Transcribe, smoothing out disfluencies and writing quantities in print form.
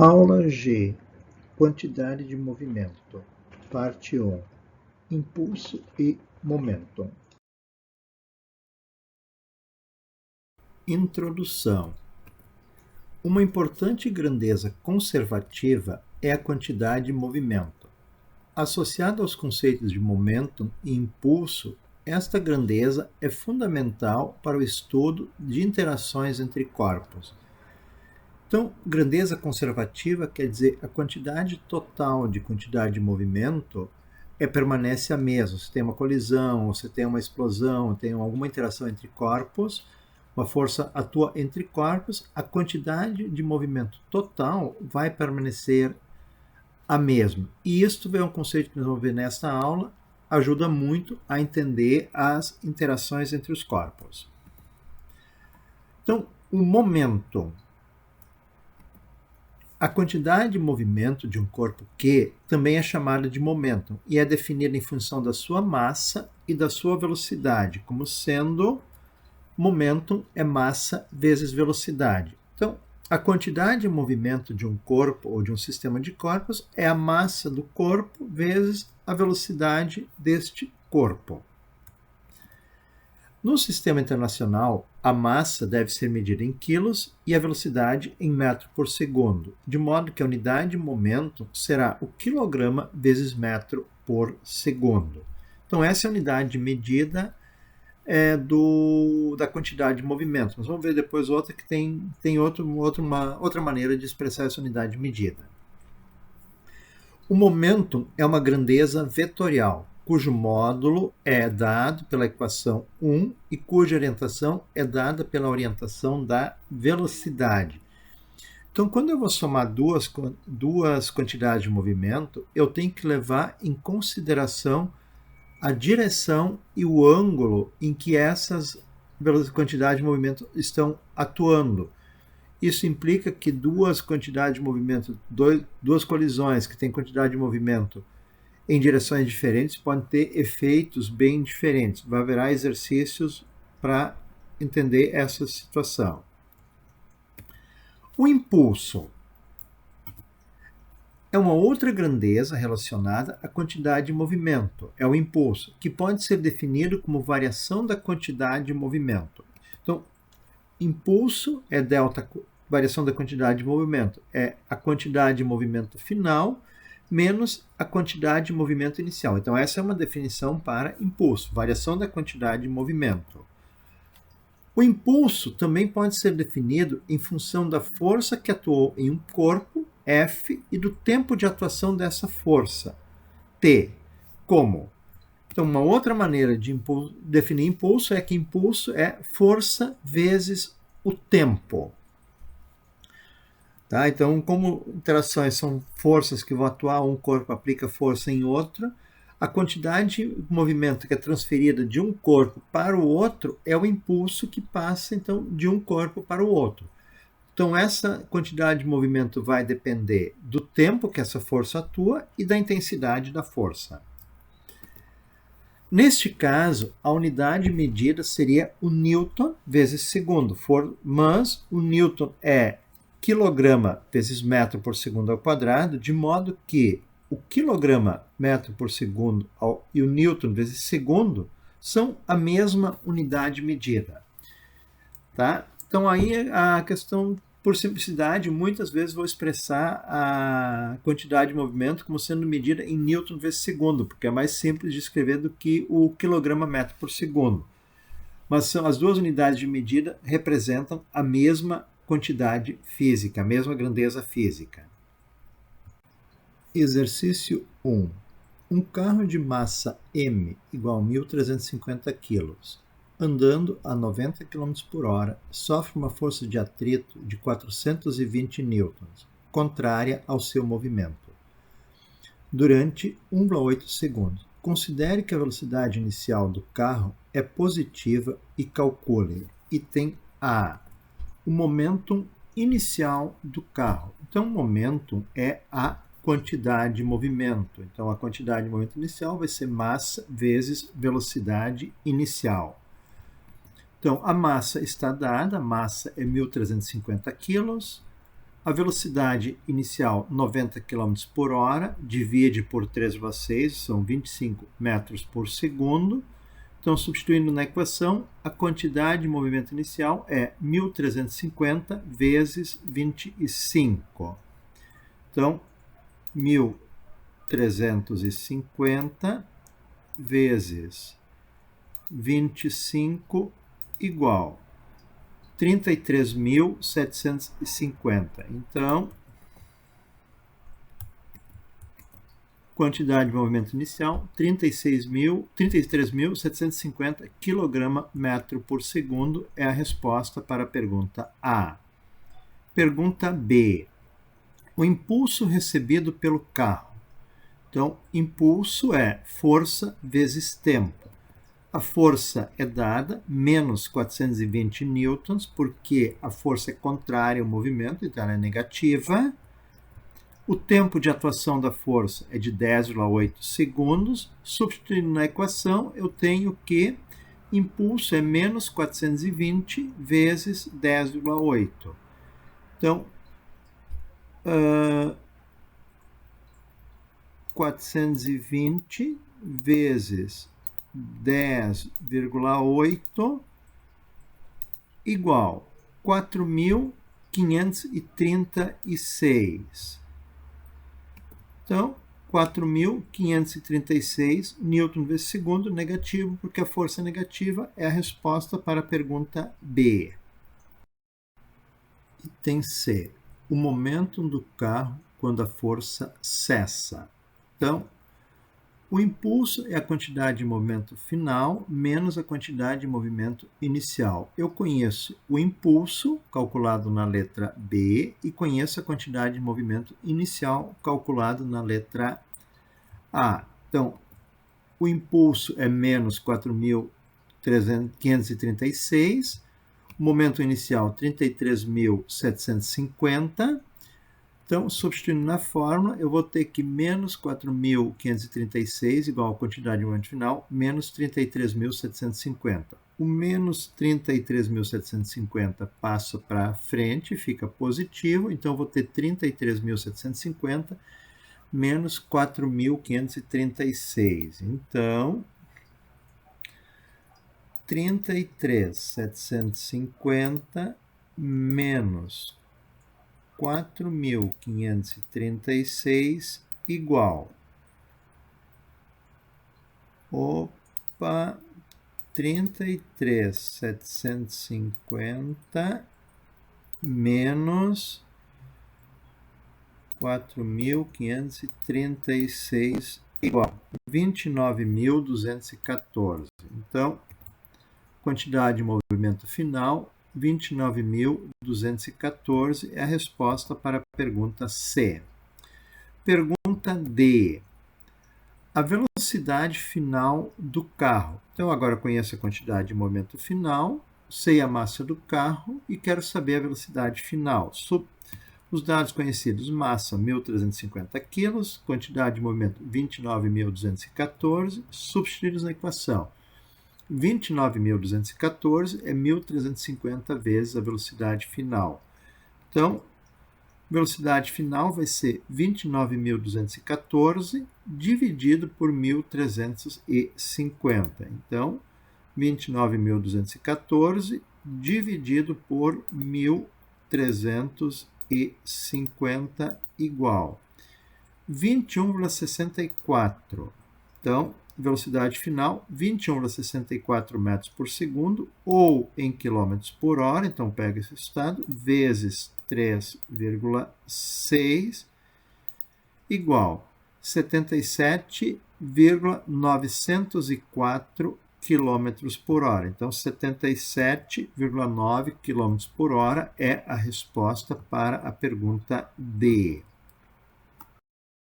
Aula G. Quantidade de movimento. Parte 1. Impulso e momento. Introdução. Uma importante grandeza conservativa é a quantidade de movimento. Associada aos conceitos de momento e impulso, esta grandeza é fundamental para o estudo de interações entre corpos. Então, grandeza conservativa quer dizer a quantidade total de quantidade de movimento permanece a mesma. Se tem uma colisão, se tem uma explosão, tem alguma interação entre corpos, uma força atua entre corpos, a quantidade de movimento total vai permanecer a mesma. E isto é um conceito que nós vamos ver nesta aula, ajuda muito a entender as interações entre os corpos. Então, o momento. A quantidade de movimento de um corpo Q também é chamada de momento e é definida em função da sua massa e da sua velocidade, como sendo momentum é massa vezes velocidade. Então, a quantidade de movimento de um corpo ou de um sistema de corpos é a massa do corpo vezes a velocidade deste corpo. No sistema internacional, a massa deve ser medida em quilos e a velocidade em metro por segundo, de modo que a unidade de momento será o quilograma vezes metro por segundo. Então, essa é a unidade de medida da quantidade de movimento. Nós vamos ver depois outra que tem outra maneira de expressar essa unidade de medida. O momento é uma grandeza vetorial, cujo módulo é dado pela equação 1 e cuja orientação é dada pela orientação da velocidade. Então, quando eu vou somar duas quantidades de movimento, eu tenho que levar em consideração a direção e o ângulo em que essas quantidades de movimento estão atuando. Isso implica que duas quantidades de movimento, duas colisões que têm quantidade de movimento em direções diferentes podem ter efeitos bem diferentes. Haverá exercícios para entender essa situação. O impulso é uma outra grandeza relacionada à quantidade de movimento. É o impulso, que pode ser definido como variação da quantidade de movimento. Então, impulso é delta, variação da quantidade de movimento. É a quantidade de movimento final menos a quantidade de movimento inicial. Então, essa é uma definição para impulso, variação da quantidade de movimento. O impulso também pode ser definido em função da força que atuou em um corpo, F, e do tempo de atuação dessa força, T. Como? Então, uma outra maneira de definir impulso é que impulso é força vezes o tempo. Tá? Então, como interações são forças que vão atuar, um corpo aplica força em outro, a quantidade de movimento que é transferida de um corpo para o outro é o impulso que passa, então, de um corpo para o outro. Então, essa quantidade de movimento vai depender do tempo que essa força atua e da intensidade da força. Neste caso, a unidade medida seria o Newton vezes segundo, mas o Newton é quilograma vezes metro por segundo ao quadrado, de modo que o quilograma metro por segundo e o Newton vezes segundo são a mesma unidade medida. Tá? Então, aí a questão, por simplicidade, muitas vezes vou expressar a quantidade de movimento como sendo medida em Newton vezes segundo, porque é mais simples de escrever do que o quilograma metro por segundo. Mas são as duas unidades de medida representam a mesma quantidade física, a mesma grandeza física. Exercício 1. Um carro de massa m igual a 1.350 kg, andando a 90 km por hora, sofre uma força de atrito de 420 newtons, contrária ao seu movimento, durante 1,8 segundos. Considere que a velocidade inicial do carro é positiva e calcule. Item A. O momentum inicial do carro. Então, o momentum é a quantidade de movimento. Então, a quantidade de movimento inicial vai ser massa vezes velocidade inicial. Então, a massa está dada, a massa é 1.350 kg, A velocidade inicial 90 km por hora, divide por 3,6, são 25 metros por segundo. Então, substituindo na equação, a quantidade de movimento inicial é 1.350 vezes 25. Então, 1.350 vezes 25 igual 33.750. Então, quantidade de movimento inicial, 33.750 kg/m por segundo é a resposta para a pergunta A. Pergunta B. O impulso recebido pelo carro. Então, impulso é força vezes tempo. A força é dada, menos 420 newtons, porque a força é contrária ao movimento, então ela é negativa. O tempo de atuação da força é de 10,8 segundos. Substituindo na equação, eu tenho que impulso é menos 420 vezes 10,8. Então, 420 vezes 10,8 igual 4.536. Então, 4.536 newton vezes segundo, negativo, porque a força negativa é a resposta para a pergunta B. Item C. O momento do carro quando a força cessa. Então, o impulso é a quantidade de movimento final menos a quantidade de movimento inicial. Eu conheço o impulso, calculado na letra B, e conheço a quantidade de movimento inicial, calculado na letra A. Então, o impulso é menos 4.536, o momento inicial 33.750. Então, substituindo na fórmula, eu vou ter que menos 4.536 igual a quantidade de momento final, menos 33.750. O menos 33.750 passa para frente, fica positivo, então eu vou ter 33.750 menos 4.536. Então, 33.750 menos 4.536 igual 33.750 menos 4.536 igual 29.214. Então, quantidade de movimento final 29.214 é a resposta para a pergunta C. Pergunta D. A velocidade final do carro. Então, agora eu conheço a quantidade de movimento final, sei a massa do carro e quero saber a velocidade final. Os dados conhecidos: massa 1.350 kg, quantidade de movimento 29.214, substituídos na equação. 29.214 é 1.350 vezes a velocidade final. Então, velocidade final vai ser 29.214 dividido por 1.350. Então, 29.214 dividido por 1.350 igual 21,64. Então, velocidade final, 21,64 metros por segundo, ou em quilômetros por hora, então pega esse resultado, vezes 3,6, igual 77,904 quilômetros por hora. Então, 77,9 quilômetros por hora é a resposta para a pergunta D.